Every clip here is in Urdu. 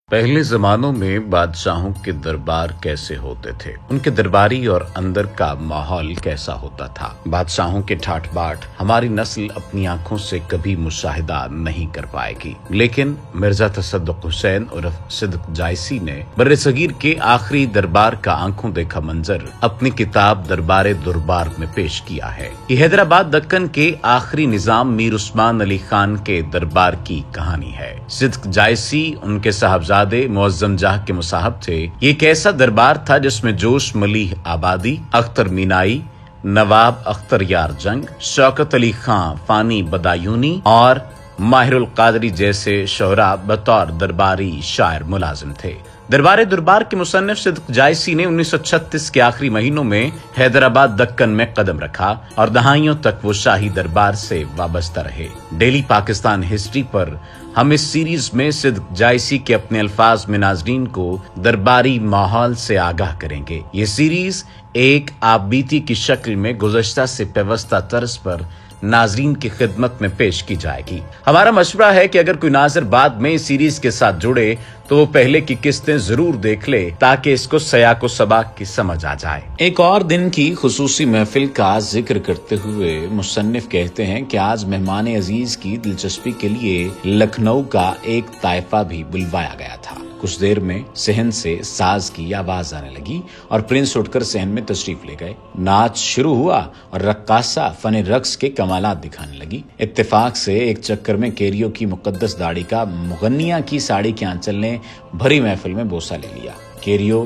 پہلے زمانوں میں بادشاہوں کے دربار کیسے ہوتے تھے، ان کے درباری اور اندر کا ماحول کیسا ہوتا تھا۔ بادشاہوں کے ٹھاٹ باٹ ہماری نسل اپنی آنکھوں سے کبھی مشاہدہ نہیں کر پائے گی، لیکن مرزا تصدق حسین عرف صدق جائسی نے برصغیر کے آخری دربار کا آنکھوں دیکھا منظر اپنی کتاب دربار دربار میں پیش کیا ہے۔ یہ حیدرآباد دکن کے آخری نظام میر عثمان علی خان کے دربار کی کہانی ہے۔ صدق جائسی ان کے صاحبزادے معظم جاہ کے مصاحب تھے۔ یہ ایک ایسا دربار تھا جس میں جوش ملیح آبادی، اختر مینائی، نواب اختر یار جنگ، شوکت علی خان فانی بدایونی اور ماہر القادری جیسے شعراء بطور درباری شاعر ملازم تھے۔ دربار دربار کے مصنف صدق جائسی نے 1936 کے آخری مہینوں میں حیدرآباد دکن میں قدم رکھا اور دہائیوں تک وہ شاہی دربار سے وابستہ رہے۔ ڈیلی پاکستان ہسٹری پر ہم اس سیریز میں صدق جائسی کے اپنے الفاظ میں ناظرین کو درباری ماحول سے آگاہ کریں گے۔ یہ سیریز ایک آپ بیتی کی شکل میں گزشتہ سے پیوستہ طرز پر ناظرین کی خدمت میں پیش کی جائے گی۔ ہمارا مشورہ ہے کہ اگر کوئی ناظر بعد میں اس سیریز کے ساتھ جڑے تو وہ پہلے کی قسطیں ضرور دیکھ لے تاکہ اس کو سیاق و سباق کی سمجھ آ جائے۔ ایک اور دن کی خصوصی محفل کا ذکر کرتے ہوئے مصنف کہتے ہیں کہ آج مہمان عزیز کی دلچسپی کے لیے لکھنؤ کا ایک طائفہ بھی بلوایا گیا تھا۔ کچھ دیر میں صحن سے ساز کی آواز آنے لگی اور پرنس اٹھ کر صحن میں تشریف لے گئے۔ ناچ شروع ہوا اور رقاصہ فن رقص کے کمالات دکھانے لگی۔ اتفاق سے ایک چکر میں کیریو کی مقدس داڑھی کا مغنیہ کی ساڑی کے آنچل نے بھری محفل میں بوسہ لے لیا۔ کیریو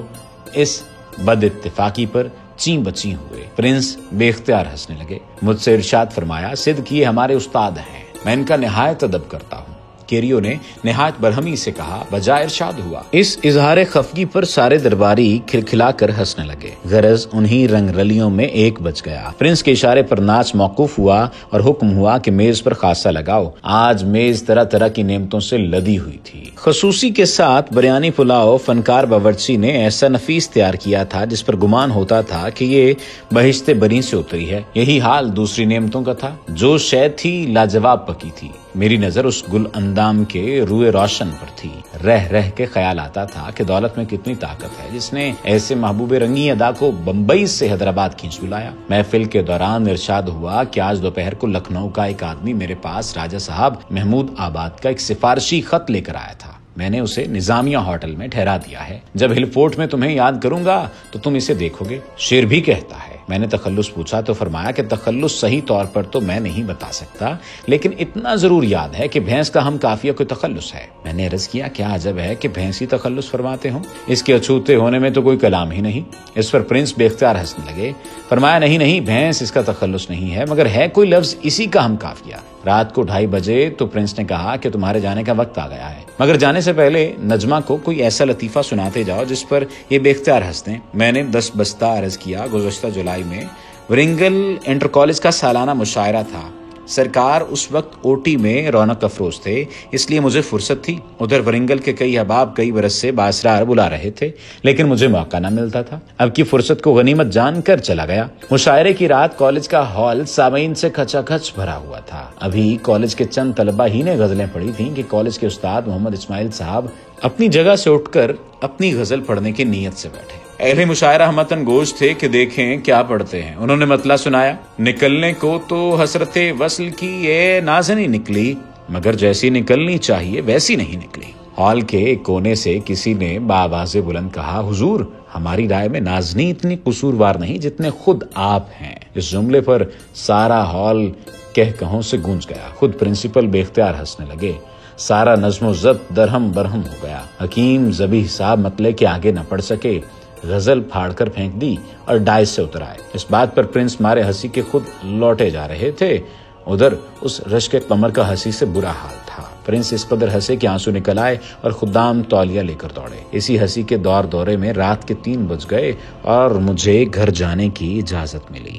اس بد اتفاقی پر چیں بچیں ہوئے۔ پرنس بے اختیار ہنسنے لگے۔ مجھ سے ارشاد فرمایا، صدق یہ ہمارے استاد ہیں، میں ان کا نہایت ادب کرتا ہوں۔ کیریو نے نہایت برہمی سے کہا، بجائے ارشاد ہوا۔ اس اظہار خفگی پر سارے درباری کھلکھلا کر ہنسنے لگے۔ غرض انہی رنگ رلیوں میں ایک بج گیا۔ پرنس کے اشارے پر ناچ موقوف ہوا اور حکم ہوا کہ میز پر خاصا لگاؤ۔ آج میز طرح طرح کی نعمتوں سے لدی ہوئی تھی۔ خصوصی کے ساتھ بریانی پلاؤ فنکار باورچی نے ایسا نفیس تیار کیا تھا جس پر گمان ہوتا تھا کہ یہ بہشت بری سے اتری ہے۔ یہی حال دوسری نعمتوں کا تھا۔ جو شے تھی لاجواب پکی تھی۔ میری نظر اس گل اندام کے روئے روشن پر تھی۔ رہ رہ کے خیال آتا تھا کہ دولت میں کتنی طاقت ہے جس نے ایسے محبوب رنگی ادا کو بمبئی سے حیدرآباد کھینچ بلایا۔ محفل کے دوران ارشاد ہوا کہ آج دوپہر کو لکھنؤ کا ایک آدمی میرے پاس راجہ صاحب محمود آباد کا ایک سفارشی خط لے کر آیا تھا۔ میں نے اسے نظامیہ ہوٹل میں ٹھہرا دیا ہے۔ جب ہل فورٹ میں تمہیں یاد کروں گا تو تم اسے دیکھو گے۔ شعر بھی کہتا ہے۔ میں نے تخلص پوچھا تو فرمایا کہ تخلص صحیح طور پر تو میں نہیں بتا سکتا، لیکن اتنا ضرور یاد ہے کہ بھینس کا ہم قافیہ کوئی تخلص ہے۔ میں نے عرض کیا، کیا عجب ہے کہ بھینس ہی تخلص فرماتے ہوں، اس کے اچھوتے ہونے میں تو کوئی کلام ہی نہیں۔ اس پر پرنس بے اختیار ہنسنے لگے۔ فرمایا، نہیں بھینس اس کا تخلص نہیں ہے، مگر ہے کوئی لفظ اسی کا ہم قافیہ۔ رات کو 2:30 بجے تو پرنس نے کہا کہ تمہارے جانے کا وقت آ گیا ہے، مگر جانے سے پہلے نجمہ کو کوئی ایسا لطیفہ سناتے جاؤ جس پر یہ بے اختیار ہنس دیں۔ میں نے 10 بستہ عرض کیا، گزشتہ جولائی میں ورنگل انٹر کالج کا سالانہ مشاعرہ تھا۔ سرکار اس وقت اوٹی میں رونق افروز تھے، اس لیے مجھے فرصت تھی۔ ادھر ورنگل کے کئی احباب کئی برس سے باسرار بلا رہے تھے، لیکن مجھے موقع نہ ملتا تھا۔ اب کی فرصت کو غنیمت جان کر چلا گیا۔ مشاعرے کی رات کالج کا ہال سامعین سے کھچا کھچ بھرا ہوا تھا۔ ابھی کالج کے چند طلبہ ہی نے غزلیں پڑھی تھیں کہ کالج کے استاد محمد اسماعیل صاحب اپنی جگہ سے اٹھ کر اپنی غزل پڑھنے کی نیت سے بیٹھے۔ اہل مشاعرہ ہمتن گوش تھے کہ دیکھیں کیا پڑھتے ہیں۔ انہوں نے مطلع سنایا، نکلنے کو تو حسرت وصل کی یہ نازنی نکلی، مگر جیسی نکلنی چاہیے ویسی نہیں نکلی۔ ہال کے ایک کونے سے کسی نے بآواز بلند کہا، حضور ہماری رائے میں نازنی اتنی قصوروار نہیں جتنے خود آپ ہیں۔ اس جملے پر سارا ہال کہوں سے گونج گیا۔ خود پرنسپل بے اختیار ہنسنے لگے۔ سارا نظم و ضبط درہم برہم ہو گیا۔ حکیم ذبیح صاحب مطلع کے آگے نہ پڑھ سکے، غزل پھاڑ کر پھینک دی اور ڈائس سے اتر آئے۔ اس بات پر پرنس مارے ہنسی کے خود لوٹے جا رہے تھے۔ ادھر اس رشک قمر کا ہنسی سے برا حال تھا۔ پرنس اس قدر ہنسے کہ آنسو نکل آئے اور خدام تولیہ لے کر دوڑے۔ اسی ہنسی کے دورے میں رات کے 3 بج گئے اور مجھے گھر جانے کی اجازت ملی۔